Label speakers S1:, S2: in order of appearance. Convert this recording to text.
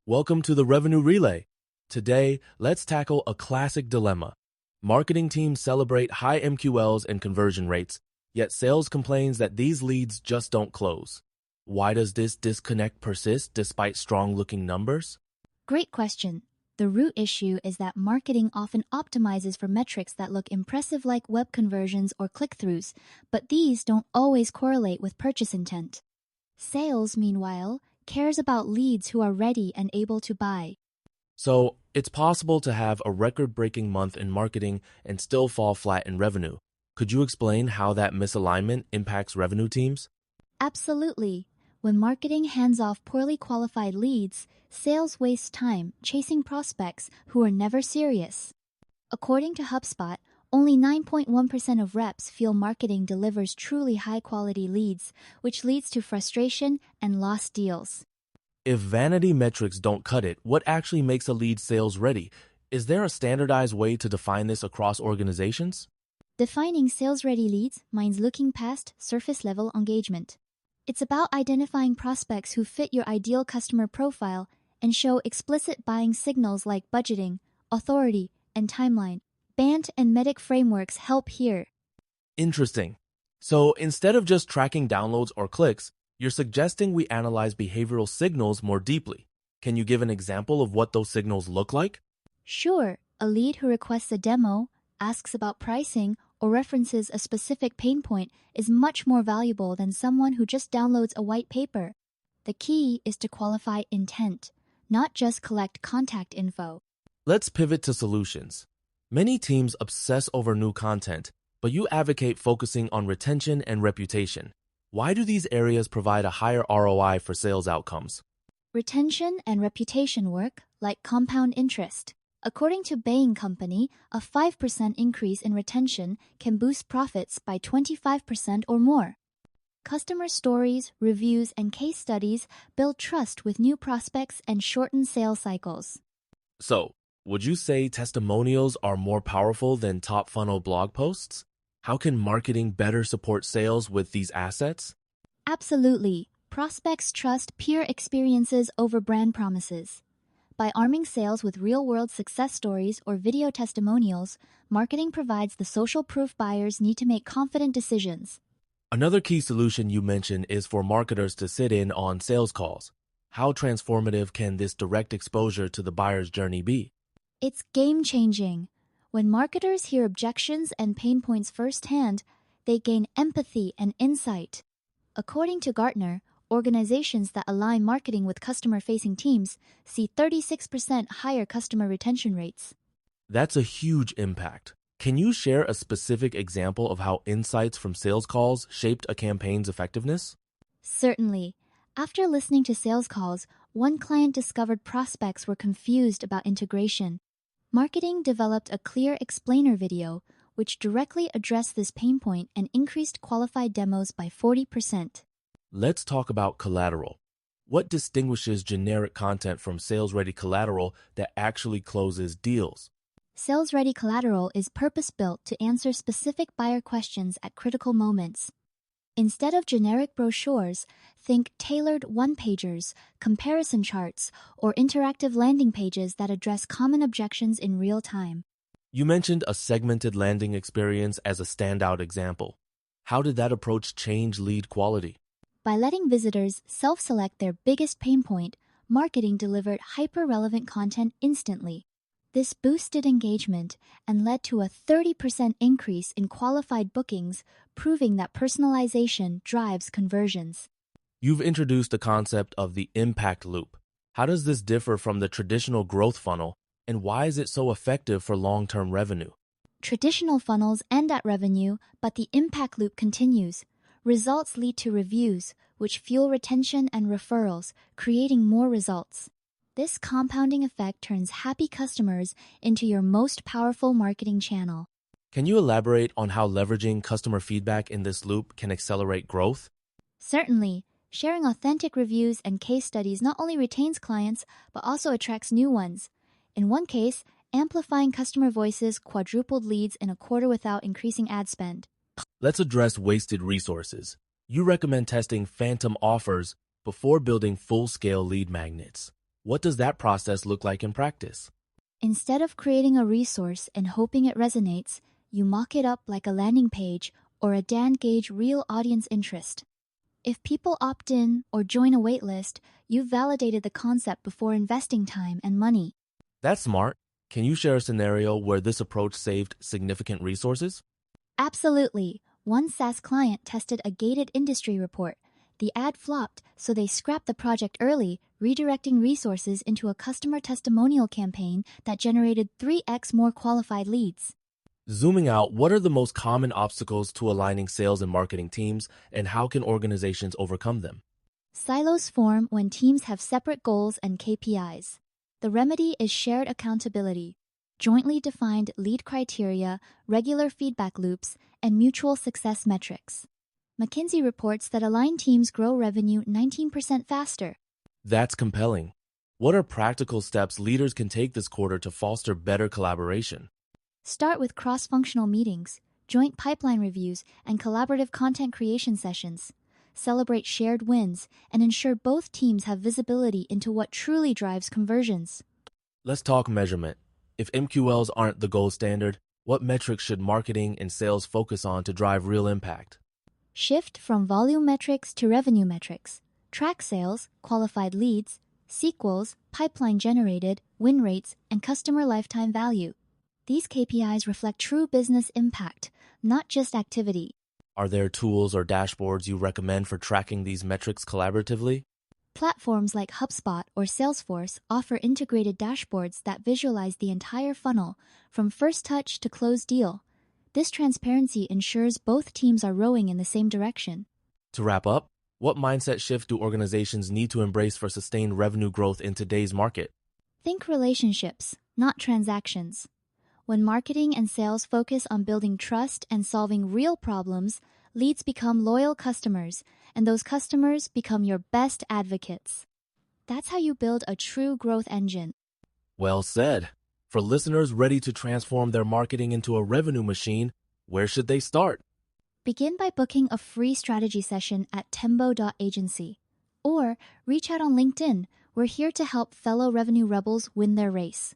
S1: Welcome to the Revenue Relay. Today, let's tackle a classic dilemma. Marketing teams celebrate high MQLs and conversion rates, yet sales complains that these leads just don't close. Why does this disconnect persist despite strong-looking numbers?
S2: Great question. The root issue is that marketing often optimizes for metrics that look impressive like web conversions or click-throughs, but these don't always correlate with purchase intent. Sales, meanwhile, cares about leads who are ready and able to buy.
S1: So, it's possible to have a record-breaking month in marketing and still fall flat in revenue. Could you explain how that misalignment impacts revenue teams?
S2: Absolutely. When marketing hands off poorly qualified leads, sales waste time chasing prospects who are never serious. According to HubSpot, only 9.1% of reps feel marketing delivers truly high-quality leads, which leads to frustration and lost deals.
S1: If vanity metrics don't cut it, what actually makes a lead sales ready? Is there a standardized way to define this across organizations?
S2: Defining sales-ready leads means looking past surface-level engagement. It's about identifying prospects who fit your ideal customer profile and show explicit buying signals like budgeting, authority, and timeline. BANT and MEDDIC frameworks help here.
S1: Interesting. So instead of just tracking downloads or clicks, you're suggesting we analyze behavioral signals more deeply. Can you give an example of what those signals look like?
S2: Sure, a lead who requests a demo, asks about pricing, or references a specific pain point is much more valuable than someone who just downloads a white paper. The key is to qualify intent, not just collect contact info.
S1: Let's pivot to solutions. Many teams obsess over new content, but you advocate focusing on retention and reputation. Why do these areas provide a higher ROI for sales outcomes?
S2: Retention and reputation work like compound interest. According to Bain Company, a 5% increase in retention can boost profits by 25% or more. Customer stories, reviews, and case studies build trust with new prospects and shorten sales cycles.
S1: So, would you say testimonials are more powerful than top funnel blog posts? How can marketing better support sales with these assets?
S2: Absolutely. Prospects trust peer experiences over brand promises. By arming sales with real-world success stories or video testimonials, marketing provides the social proof buyers need to make confident decisions.
S1: Another key solution you mentioned is for marketers to sit in on sales calls. How transformative can this direct exposure to the buyer's journey be?
S2: It's game-changing. When marketers hear objections and pain points firsthand, they gain empathy and insight. According to Gartner, organizations that align marketing with customer-facing teams see 36% higher customer retention rates.
S1: That's a huge impact. Can you share a specific example of how insights from sales calls shaped a campaign's effectiveness?
S2: Certainly. After listening to sales calls, one client discovered prospects were confused about integration. Marketing developed a clear explainer video, which directly addressed this pain point and increased qualified demos by 40%.
S1: Let's talk about collateral. What distinguishes generic content from sales-ready collateral that actually closes deals?
S2: Sales-ready collateral is purpose-built to answer specific buyer questions at critical moments. Instead of generic brochures, think tailored one-pagers, comparison charts, or interactive landing pages that address common objections in real time.
S1: You mentioned a segmented landing experience as a standout example. How did that approach change lead quality?
S2: By letting visitors self-select their biggest pain point, marketing delivered hyper-relevant content instantly. This boosted engagement and led to a 30% increase in qualified bookings, proving that personalization drives conversions.
S1: You've introduced the concept of the impact loop. How does this differ from the traditional growth funnel, and why is it so effective for long-term revenue?
S2: Traditional funnels end at revenue, but the impact loop continues. Results lead to reviews, which fuel retention and referrals, creating more results. This compounding effect turns happy customers into your most powerful marketing channel.
S1: Can you elaborate on how leveraging customer feedback in this loop can accelerate growth?
S2: Certainly, sharing authentic reviews and case studies not only retains clients, but also attracts new ones. In one case, amplifying customer voices quadrupled leads in a quarter without increasing ad spend.
S1: Let's address wasted resources. You recommend testing phantom offers before building full-scale lead magnets. What does that process look like in practice?
S2: Instead of creating a resource and hoping it resonates, you mock it up like a landing page or a Dan gauge real audience interest. If people opt in or join a waitlist, you've validated the concept before investing time and money.
S1: That's smart. Can you share a scenario where this approach saved significant resources?
S2: Absolutely. One SaaS client tested a gated industry report. The ad flopped, so they scrapped the project early, redirecting resources into a customer testimonial campaign that generated 3x more qualified leads.
S1: Zooming out, what are the most common obstacles to aligning sales and marketing teams, and how can organizations overcome them?
S2: Silos form when teams have separate goals and KPIs. The remedy is shared accountability, jointly defined lead criteria, regular feedback loops, and mutual success metrics. McKinsey reports that aligned teams grow revenue 19% faster.
S1: That's compelling. What are practical steps leaders can take this quarter to foster better collaboration?
S2: Start with cross-functional meetings, joint pipeline reviews, and collaborative content creation sessions. Celebrate shared wins and ensure both teams have visibility into what truly drives conversions.
S1: Let's talk measurement. If MQLs aren't the gold standard, what metrics should marketing and sales focus on to drive real impact?
S2: Shift from volume metrics to revenue metrics. Track sales, qualified leads, sequels, pipeline generated, win rates, and customer lifetime value. These KPIs reflect true business impact, not just activity.
S1: Are there tools or dashboards you recommend for tracking these metrics collaboratively?
S2: Platforms like HubSpot or Salesforce offer integrated dashboards that visualize the entire funnel, from first touch to closed deal. This transparency ensures both teams are rowing in the same direction.
S1: To wrap up, what mindset shift do organizations need to embrace for sustained revenue growth in today's market?
S2: Think relationships, not transactions. When marketing and sales focus on building trust and solving real problems, leads become loyal customers, and those customers become your best advocates. That's how you build a true growth engine.
S1: Well said. For listeners ready to transform their marketing into a revenue machine, where should they start?
S2: Begin by booking a free strategy session at tembo.agency. Or reach out on LinkedIn. We're here to help fellow revenue rebels win their race.